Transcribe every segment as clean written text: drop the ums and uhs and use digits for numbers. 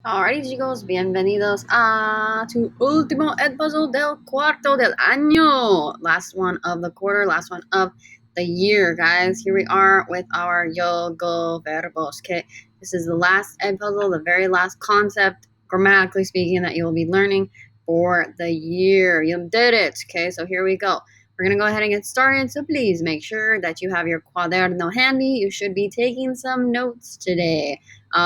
Alrighty, chicos, bienvenidos a tu último episodio del cuarto del año. Last one of the quarter, last one of the year, guys. Here we are with our yogo verbos. Okay, this is the last episode, the very last concept, grammatically speaking, that you'll be learning for the year. You did it. Okay, so here we go. We're going to go ahead and get started, so please make sure that you have your cuaderno handy. You should be taking some notes today.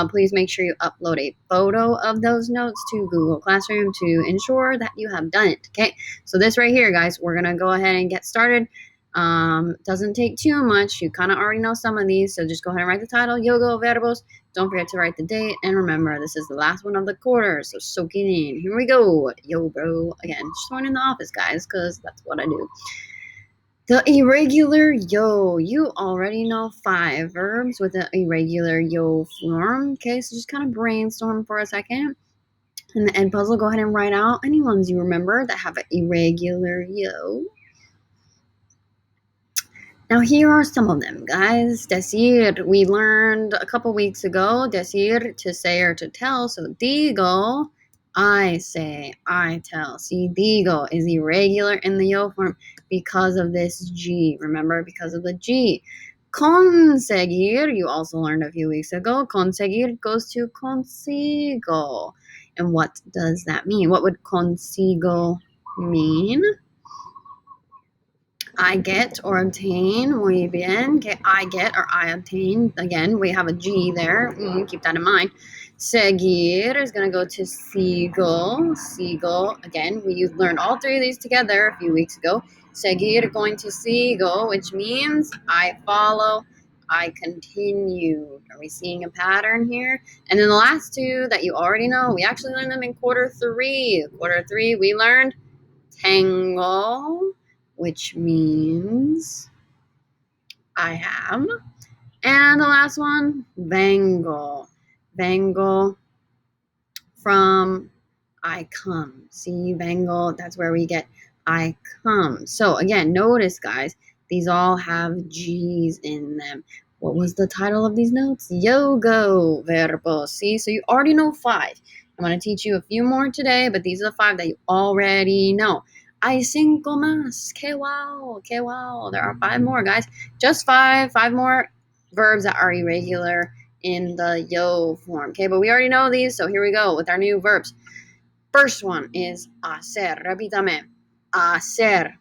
Please make sure you upload a photo of those notes to Google Classroom to ensure that you have done it, okay? So this right here, guys, we're going to go ahead and get started. Doesn't take too much. You kind of already know some of these, so just go ahead and write the title, Yogo Verbos. Don't forget to write the date, and remember, this is the last one of the quarter, so soak it in. Here we go. Yo, bro. Again, just one in the office, guys, because that's what I do. The irregular yo. You already know 5 verbs with the irregular yo form. Okay, so just kind of brainstorm for a second. In the end puzzle, go ahead and write out any ones you remember that have an irregular yo. Now, here are some of them, guys. Decir, we learned a couple weeks ago. Decir, to say or to tell. So, digo, I say, I tell. See, digo is irregular in the yo form because of this G. Remember, because of the G. Conseguir, you also learned a few weeks ago. Conseguir goes to consigo. And what does that mean? What would consigo mean? I get or obtain. Muy bien. Okay, I get or I obtain. Again, we have a G there. Keep that in mind. Seguir is going to go to sigo. Sigo. Again, we learned all 3 of these together a few weeks ago. Seguir going to sigo, which means I follow, I continue. Are we seeing a pattern here? And then the last 2 that you already know, we actually learned them in quarter 3. Quarter 3, we learned tengo, which means I have. And the last one, vengo. Vengo from I come. See, vengo, that's where we get I come. So again, notice, guys, these all have G's in them. What was the title of these notes? Yogo verbos. See, so you already know 5. I'm going to teach you a few more today, but these are the 5 that you already know. Hay 5 más. Que wow, que wow. There are 5 more, guys. Just 5 more verbs that are irregular in the yo form. Okay, but we already know these, so here we go with our new verbs. First one is hacer. Repítame. Hacer.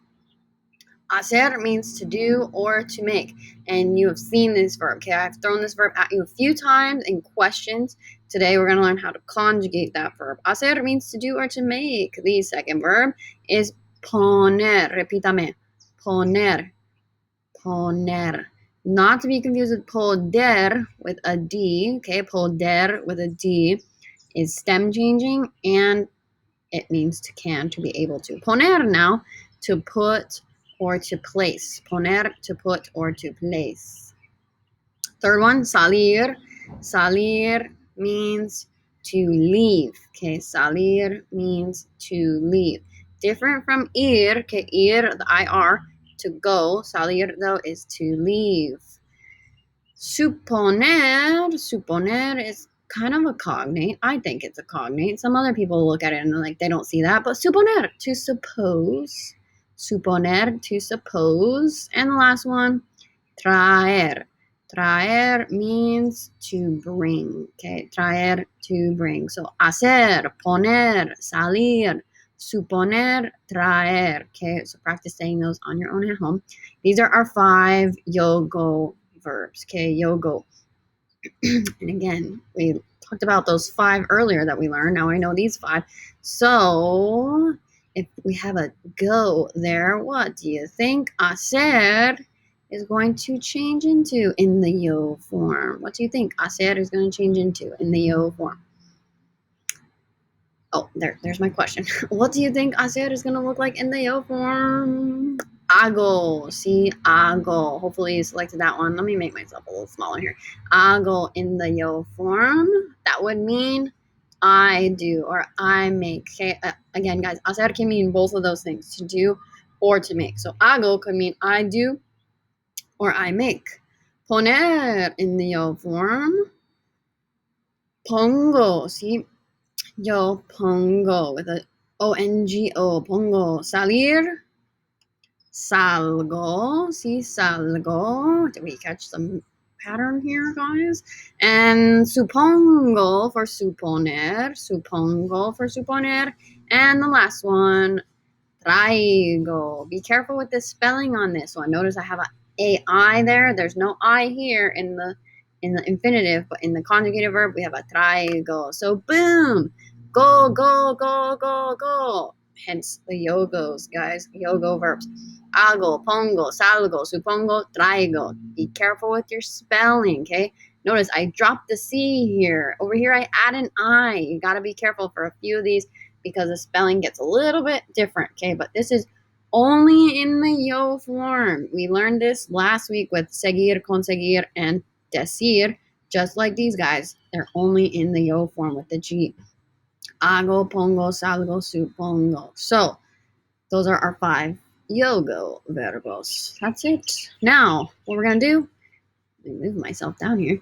Hacer means to do or to make. And you have seen this verb. Okay, I've thrown this verb at you a few times in questions. Today we're going to learn how to conjugate that verb. Hacer means to do or to make. The second verb is poner. Repítame. Poner. Poner. Not to be confused with poder with a D. Okay, poder with a D is stem changing, and it means to be able to. Poner now, to put or to place. Poner, to put or to place. Third one, salir. Salir means to leave. Okay, salir means to leave. Different from ir, okay, ir, the IR, to go. Salir, though, is to leave. Suponer is kind of a cognate. I think it's a cognate. Some other people look at it and like they don't see that. But suponer, to suppose. Suponer, to suppose. And the last one, traer. Traer means to bring. Okay, traer, to bring. So hacer, poner, salir, suponer, traer. Okay, so practice saying those on your own at home. These are our 5 yogo verbs. Okay, yogo. And again, we talked about those 5 earlier that we learned. Now I know these 5. So if we have a go there, what do you think hacer is going to change into in the yo form? What do you think hacer is going to change into in the yo form? Oh, there's my question. What do you think hacer is going to look like in the yo form? Hago. See, hago. Hopefully you selected that one. Let me make myself a little smaller here. Hago in the yo form. That would mean I do or I make. Okay. Again, guys, hacer can mean both of those things, to do or to make. So hago could mean I do or I make. Poner in the yo form. Pongo. See, Yo pongo with a O-N-G-O. Pongo. Salir. Salgo. See, salgo. Did we catch some pattern here, guys? And supongo for suponer. Supongo for suponer. And the last one, traigo. Be careful with the spelling on this one. Notice I have a I there. There's no I here in the infinitive, but in the conjugated verb we have a traigo. So boom, go, go, go, go, go. Hence the yogos, guys. Yogo verbs. Hago, pongo, salgo, supongo, traigo. Be careful with your spelling, okay? Notice I dropped the C here. Over here I add an I. You gotta be careful for a few of these because the spelling gets a little bit different, okay? But this is only in the yo form. We learned this last week with seguir, conseguir, and decir, just like these guys. They're only in the yo form with the G. Hago, pongo, salgo, supongo. So those are our 5 yogo verbos. That's it. Now, what we're going to do, let me move myself down here.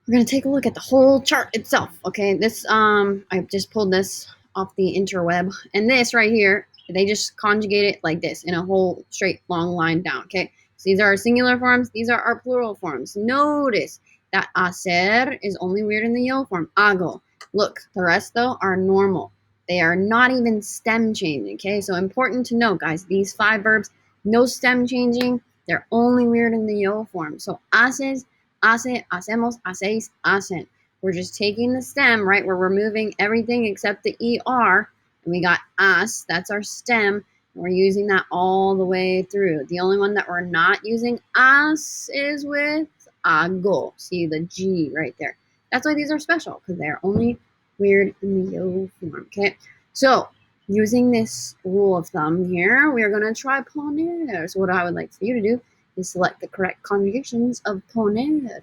We're going to take a look at the whole chart itself. Okay, this, I just pulled this off the interweb. And this right here, they just conjugate it like this in a whole straight long line down. Okay, so these are our singular forms. These are our plural forms. Notice that hacer is only weird in the yo form. Hago. Look, the rest though are normal. They are not even stem changing. Okay, so important to note, guys, these 5 verbs, no stem changing. They're only weird in the yo form. So haces, hace, hacemos, hacéis, hacen. We're just taking the stem, right? We're removing everything except the ER. And we got as, that's our stem. We're using that all the way through. The only one that we're not using as is with hago. See the G right there. That's why these are special, because they're only weird in the yo form, okay? So, using this rule of thumb here, we are going to try poner. So what I would like for you to do is select the correct conjugations of poner.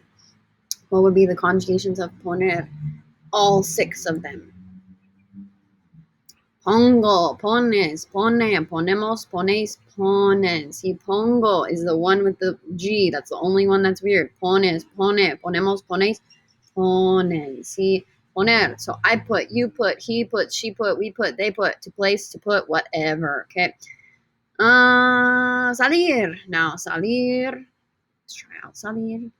What would be the conjugations of poner? All 6 of them. Pongo, pones, pone, ponemos, ponéis, ponen. See, pongo is the one with the G. That's the only one that's weird. Pones, pone, ponemos, ponéis, ponen. See, poner. So I put, you put, he put, she put, we put, they put, to place, to put, whatever. Okay. Salir. Now, salir. Let's try out salir.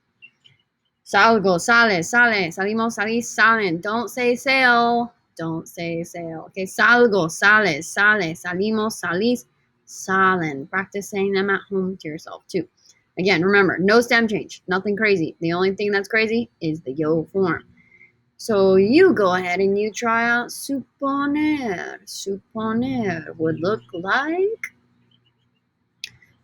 Salgo, sale, sale, salimos, salís, salen. Don't say sail. Don't say sail. Okay, salgo, sale, sale, salimos, salís, salen. Practice saying them at home to yourself too. Again, remember, no stem change. Nothing crazy. The only thing that's crazy is the yo form. So you go ahead and you try out suponer. Suponer would look like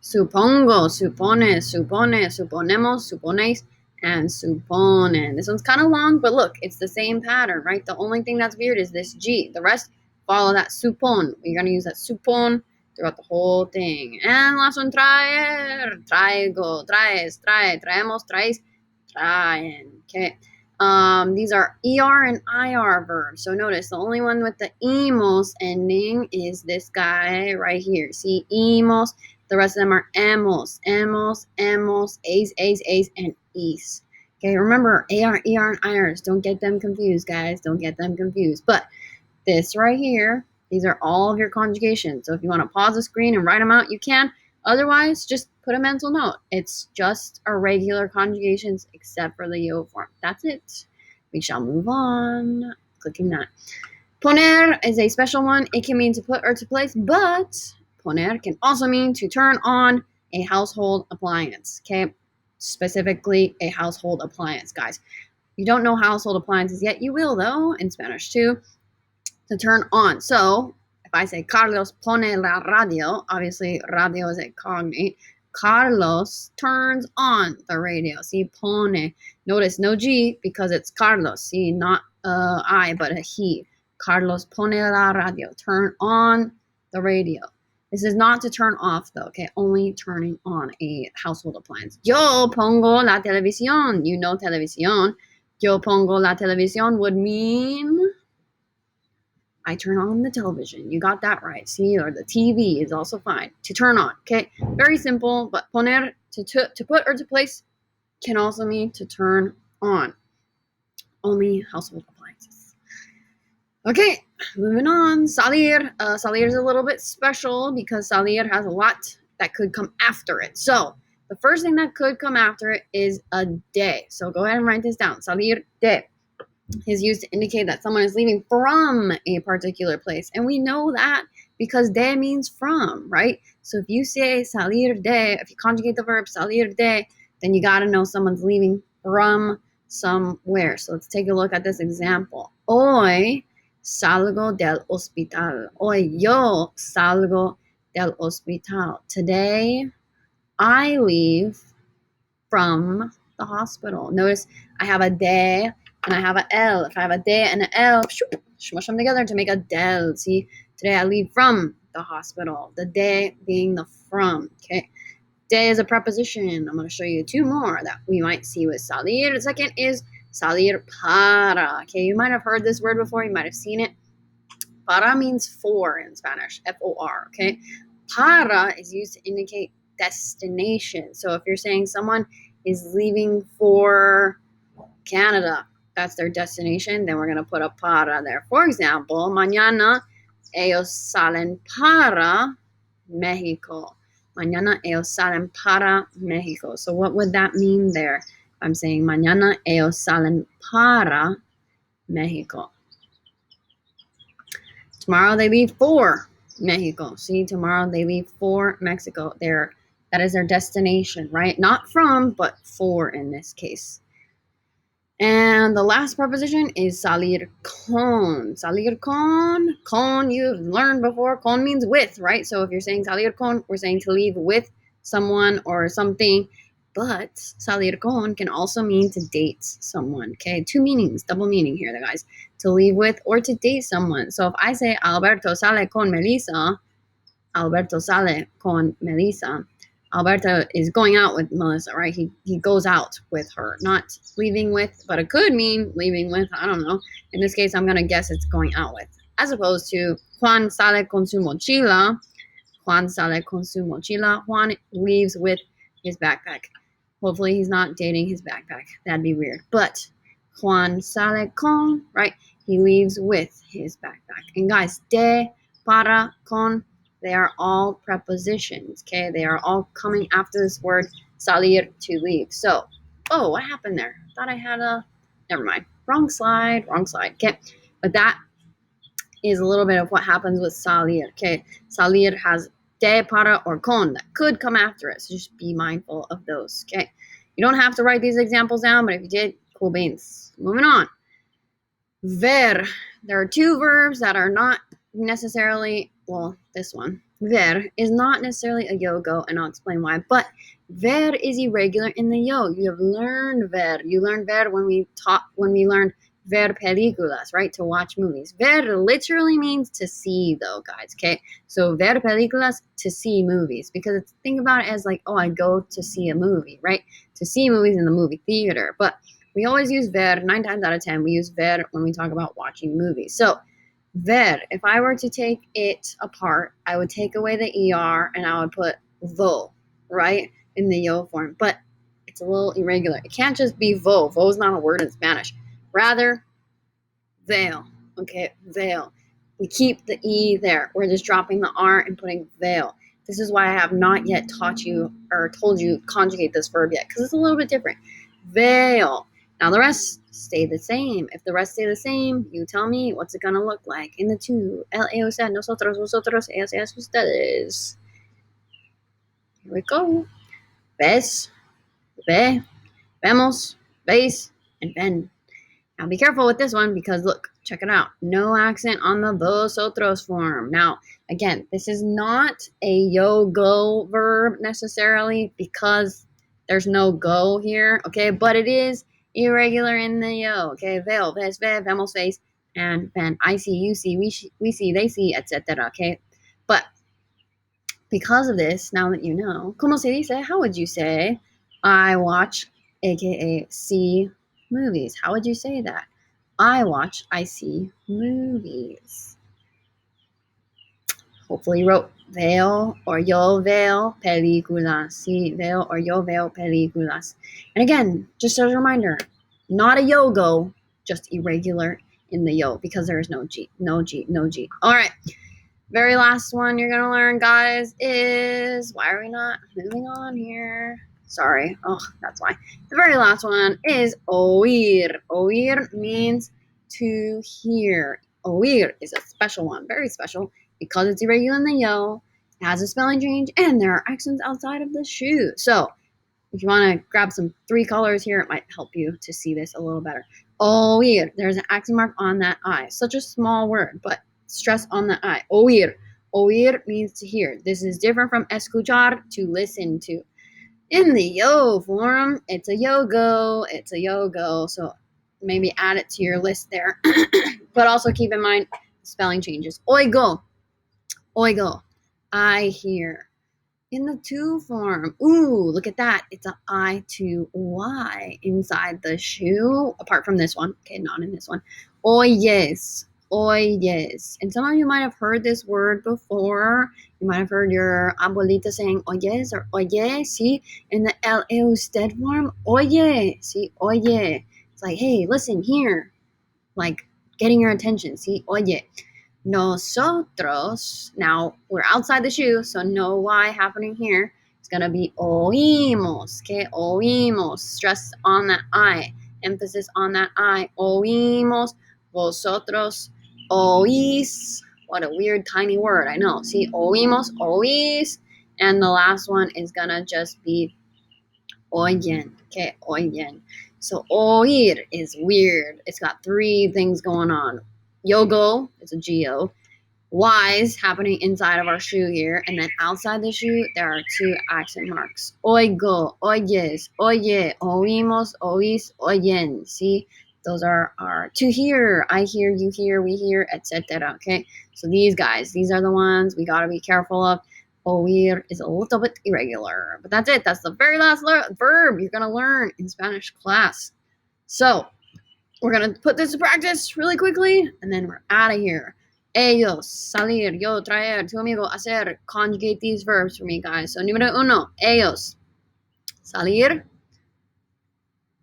supongo, supone, supone, suponemos, suponéis, and suponen. This one's kind of long, but look, it's the same pattern, right? The only thing that's weird is this G. The rest follow that supon. You're going to use that supon throughout the whole thing. And last one, traer, traigo, traes, trae, traemos, traéis, traen. Okay. These are ER and IR verbs. So notice the only one with the emos ending is this guy right here. See, emos. The rest of them are emos, emos, emos, a's, and e's. Okay, remember AR, ER, and IRs. Don't get them confused, guys. Don't get them confused. But this right here, these are all of your conjugations. So if you want to pause the screen and write them out, you can. Otherwise, just put a mental note. It's just our regular conjugations except for the yo form. That's it. We shall move on. Clicking that. Poner is a special one. It can mean to put or to place, but poner can also mean to turn on a household appliance, okay? Specifically, a household appliance, guys. You don't know household appliances yet. You will, though, in Spanish, too, to turn on. So, if I say, Carlos pone la radio, obviously, radio is a cognate. Carlos turns on the radio. See, pone. Notice no G because it's Carlos. See, not I, but a he. Carlos pone la radio. Turn on the radio. This is not to turn off, though, okay? Only turning on a household appliance. Yo pongo la televisión. You know televisión. Yo pongo la televisión would mean I turn on the television. You got that right. See, or the TV is also fine. To turn on, okay? Very simple, but poner, to put or to place, can also mean to turn on. Only household appliances. Okay, moving on. Salir. Salir is a little bit special because salir has a lot that could come after it. So the first thing that could come after it is a de. So go ahead and write this down. Salir de is used to indicate that someone is leaving from a particular place. And we know that because de means from, right? So if you say salir de, if you conjugate the verb salir de, then you got to know someone's leaving from somewhere. So let's take a look at this example. Hoy salgo del hospital. Hoy yo salgo del hospital. Today I leave from the hospital. Notice I have a de and I have a L. If I have a de and an L, smush them together to make a del. See, today I leave from the hospital. The de being the from. Okay. De is a preposition. I'm going to show you two more that we might see with salir. The second is salir para. Okay, you might have heard this word before. You might have seen it. Para means for in Spanish. F-O-R. Okay. Para is used to indicate destination. So if you're saying someone is leaving for Canada, that's their destination, then we're going to put a para there. For example, mañana ellos salen para Mexico. Mañana ellos salen para Mexico. So what would that mean there? I'm saying mañana ellos salen para Mexico. Tomorrow they leave for Mexico. See, tomorrow they leave for Mexico. That is their destination, right? Not from, but for in this case. And the last preposition is salir con. Salir con. Con, you've learned before. Con means with, right? So if you're saying salir con, we're saying to leave with someone or something. But salir con can also mean to date someone. Okay, two meanings, double meaning here, guys. To leave with or to date someone. So if I say Alberto sale con Melissa, Alberto sale con Melissa, Alberto is going out with Melissa, right? He goes out with her, not leaving with, but it could mean leaving with. I don't know. In this case, I'm going to guess it's going out with. As opposed to Juan sale con su mochila. Juan sale con su mochila. Juan leaves with his backpack. Hopefully he's not dating his backpack. That'd be weird. But Juan sale con, right? He leaves with his backpack. And guys, de, para, con, they are all prepositions, okay? They are all coming after this word salir, to leave. So, oh, what happened there? I thought I had never mind. Wrong slide, okay? But that is a little bit of what happens with salir, okay? Salir has de, para, or con that could come after it, so just be mindful of those, okay? You don't have to write these examples down, but if you did, cool beans. Moving on. Ver. There are two verbs that are not necessarily, well, this one. Ver is not necessarily a yo-go, and I'll explain why. But ver is irregular in the yo. You have learned ver. You learned ver when we learned ver películas, right? To watch movies. Ver literally means to see, though, guys. Okay, so ver películas, to see movies, because think about it as like, oh, I go to see a movie, right? To see movies in the movie theater, but we always use ver. 9 times out of 10, we use ver when we talk about watching movies. So ver, if I were to take it apart, I would take away the er and I would put vo, right, in the yo form. But it's a little irregular. It can't just be vo. Vo is not a word in Spanish. Rather, veil. Okay, veil. We keep the e there. We're just dropping the r and putting veil. This is why I have not yet taught you or told you conjugate this verb yet, because it's a little bit different. Veil. Now the rest stay the same. If the rest stay the same, you tell me what's it gonna look like in the two. Él, ellos, nosotros, vosotros, ellas, ellas, ustedes. Here we go. Ves, ve, vemos, veis, and ven. Now be careful with this one because look, check it out. No accent on the vosotros form. Now, again, this is not a yo-go verb necessarily because there's no go here, okay? But it is irregular in the yo, okay? Veo, ves, ve, vemos, veis, and ven. I see, you see, we see, they see, etc., okay? But because of this, now that you know, ¿cómo se dice? How would you say I watch, aka see movies? How would you say that? I watch, I see movies. Hopefully you wrote veo or yo veo películas. Sí, veo or yo veo películas. And again, just as a reminder, not a yo-go, just irregular in the yo because there is no G. No G. No G. All right. Very last one you're going to learn, guys, is, why are we not moving on here? Sorry. Oh, that's why. The very last one is oír. Oír means to hear. Oír is a special one, very special, because it's irregular in the yo, it has a spelling change, and there are accents outside of the shoe. So if you want to grab some 3 colors here, it might help you to see this a little better. Oír. There's an accent mark on that I. Such a small word, but stress on the I. Oír. Oír means to hear. This is different from escuchar, to listen to. In the yo form, it's a yo-go. It's a yo-go. So maybe add it to your list there. But also keep in mind spelling changes. Oigo. Oigo. I hear. In the to form, ooh, look at that. It's a I to Y inside the shoe, apart from this one. Okay, not in this one. Oyes, oyes. And some of you might have heard this word before. You might have heard your abuelita saying oyes or oye, see? In the L-E usted form, oye, see, oye. It's like, hey, listen here. Like, getting your attention, see, oye. Nosotros, now we're outside the shoe, so no Y happening here. It's going to be oímos, okay? Oímos, stress on that I, emphasis on that I. Oímos, vosotros, oís. What a weird tiny word, I know. See, oímos, oís. And the last one is going to just be oyen, okay? Oyen. So oír is weird. It's got 3 things going on. Yogo, it's a G-O. Y's happening inside of our shoe here, and then outside the shoe, there are 2 accent marks. Oigo, oyes, oye, oímos, oís, oyen. See, those are our to hear, I hear, you hear, we hear, etc. Okay, so these guys, these are the ones we gotta be careful of. Oír is a little bit irregular, but that's it. That's the very last verb you're gonna learn in Spanish class. So we're going to put this to practice really quickly, and then we're out of here. Ellos, salir, yo, traer, tu amigo, hacer. Conjugate these verbs for me, guys. So, número 1, ellos. Salir,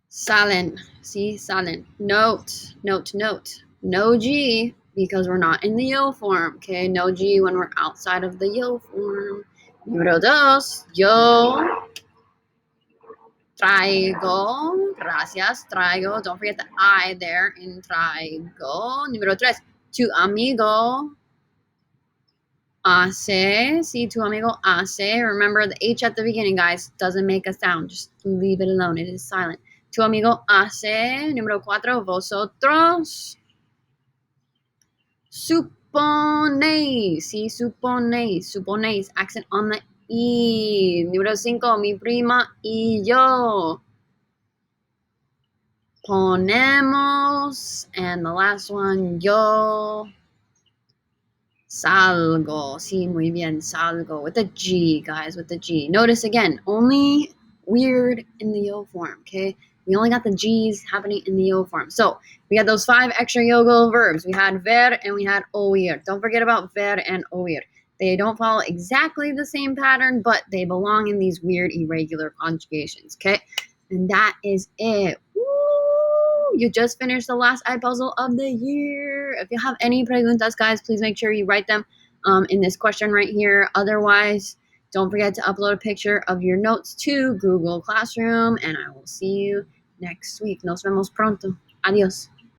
salen. See, salen. Note, note, note. No G, because we're not in the yo form, okay? No G when we're outside of the yo form. Número 2, yo traigo, gracias, traigo. Don't forget the I there in traigo. Número 3, tu amigo hace. See, tu amigo hace. Remember the H at the beginning, guys. Doesn't make a sound. Just leave it alone. It is silent. Tu amigo hace. Número 4, vosotros suponéis. See, suponéis. Suponéis. Accent on the I. Número 5, mi prima y yo ponemos, and the last one, yo salgo. Sí, muy bien, salgo, with a G, guys, with the G. Notice again, only weird in the yo form, okay? We only got the G's happening in the yo form. So we had those 5 extra yogo verbs. We had ver and we had oír. Don't forget about ver and oír. They don't follow exactly the same pattern, but they belong in these weird irregular conjugations, okay? And that is it. You just finished the last I puzzle of the year. If you have any preguntas, guys, please make sure you write them in this question right here. Otherwise, don't forget to upload a picture of your notes to Google Classroom, and I will see you next week. Nos vemos pronto. Adiós.